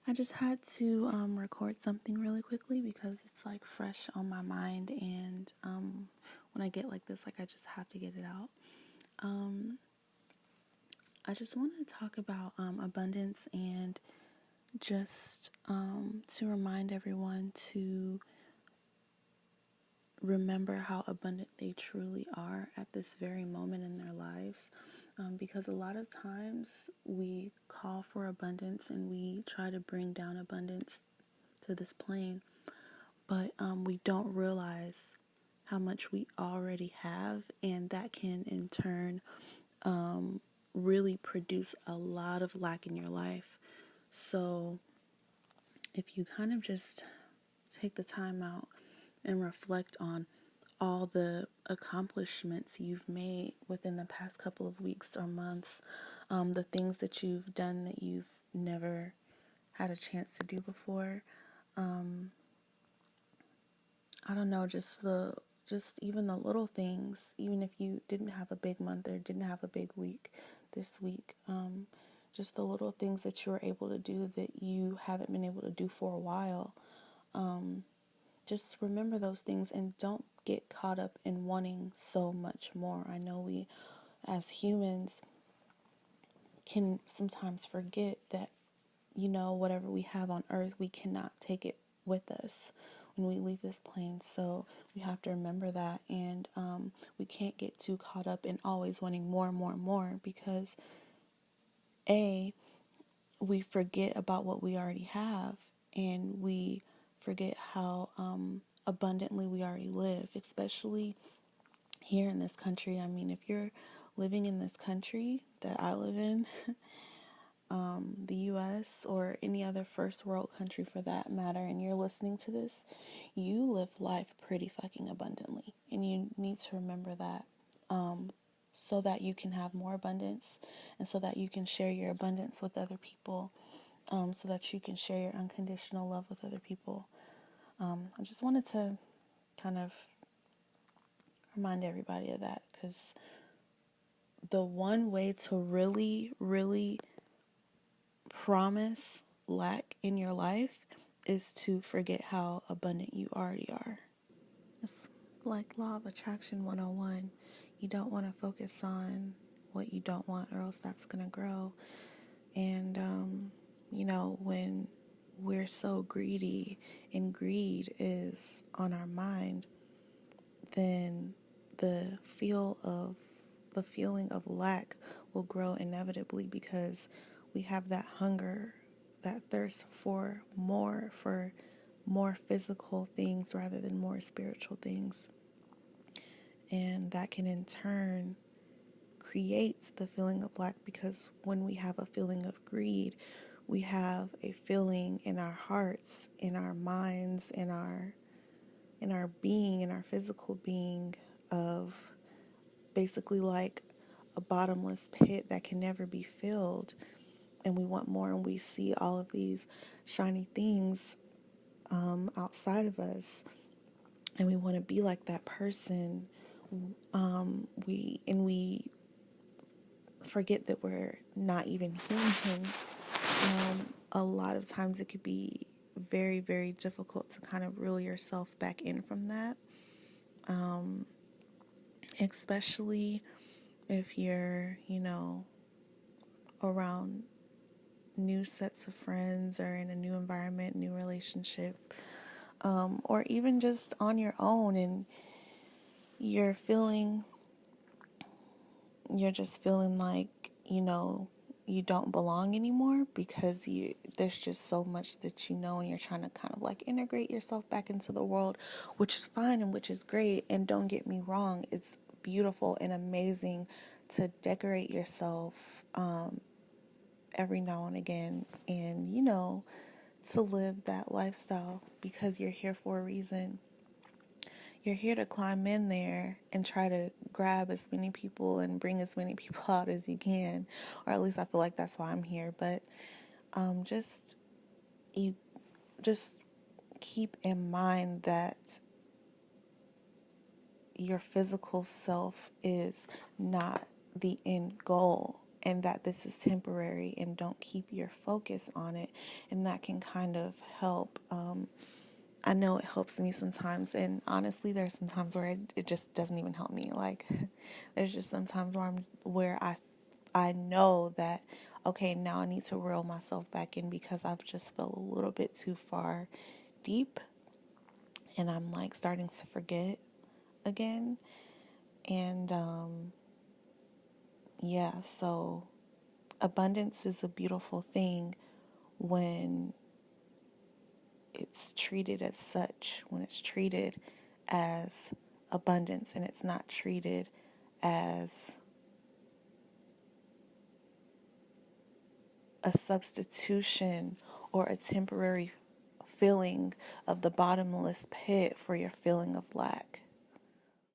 I just had to record something really quickly because it's like fresh on my mind, and when I get like this, like I just have to get it out. Um, I just want to talk about abundance and just to remind everyone to remember how abundant they truly are at this very moment in their lives. Because a lot of times we call for abundance and we try to bring down abundance to this plane, but we don't realize how much we already have, and that can in turn really produce a lot of lack in your life. So if you kind of just take the time out and reflect on all the accomplishments you've made within the past couple of weeks or months, the things that you've done that you've never had a chance to do before. I don't know, just even the little things, even if you didn't have a big month or didn't have a big week this week, just the little things that you were able to do that you haven't been able to do for a while. Just remember those things and don't get caught up in wanting so much more. I know we, as humans, can sometimes forget that, whatever we have on earth, we cannot take it with us when we leave this plane. So we have to remember that. And we can't get too caught up in always wanting more and more and more because, A, we forget about what we already have, and we forget how abundantly we already live, especially here in this country. I mean, if you're living in this country that I live in, the US or any other first world country for that matter, and you're listening to this, you live life pretty fucking abundantly. And you need to remember that so that you can have more abundance and so that you can share your abundance with other people, so that you can share your unconditional love with other people. I just wanted to kind of remind everybody of that because the one way to really, really promise lack in your life is to forget how abundant you already are. It's like Law of Attraction 101. You don't want to focus on what you don't want, or else that's going to grow. And, when we're so greedy and greed is on our mind, then the feeling of lack will grow inevitably because we have that hunger, that thirst for more physical things rather than more spiritual things. And that can in turn create the feeling of lack, because when we have a feeling of greed, we have a feeling in our hearts, in our minds, in our being, in our physical being, of basically like a bottomless pit that can never be filled. And we want more, and we see all of these shiny things outside of us, and we want to be like that person. We forget that we're not even human. A lot of times it could be very, very difficult to kind of reel yourself back in from that, especially if you're, around new sets of friends or in a new environment, new relationship, or even just on your own, and you're just feeling like, you don't belong anymore because there's just so much that and you're trying to kind of like integrate yourself back into the world, which is fine and which is great. And don't get me wrong, it's beautiful and amazing to decorate yourself every now and again, and to live that lifestyle, because you're here for a reason. You're here to climb in there and try to grab as many people and bring as many people out as you can, or at least I feel like that's why I'm here. But just you just keep in mind that your physical self is not the end goal, and that this is temporary, and don't keep your focus on it. And that can kind of help. I know it helps me sometimes, and honestly, there's some times where it just doesn't even help me. Like, there's just some times where I know that, okay, now I need to reel myself back in because I've just felt a little bit too far deep, and I'm like starting to forget again. And yeah, so abundance is a beautiful thing when it's treated as such, when it's treated as abundance, and it's not treated as a substitution or a temporary feeling of the bottomless pit for your feeling of lack.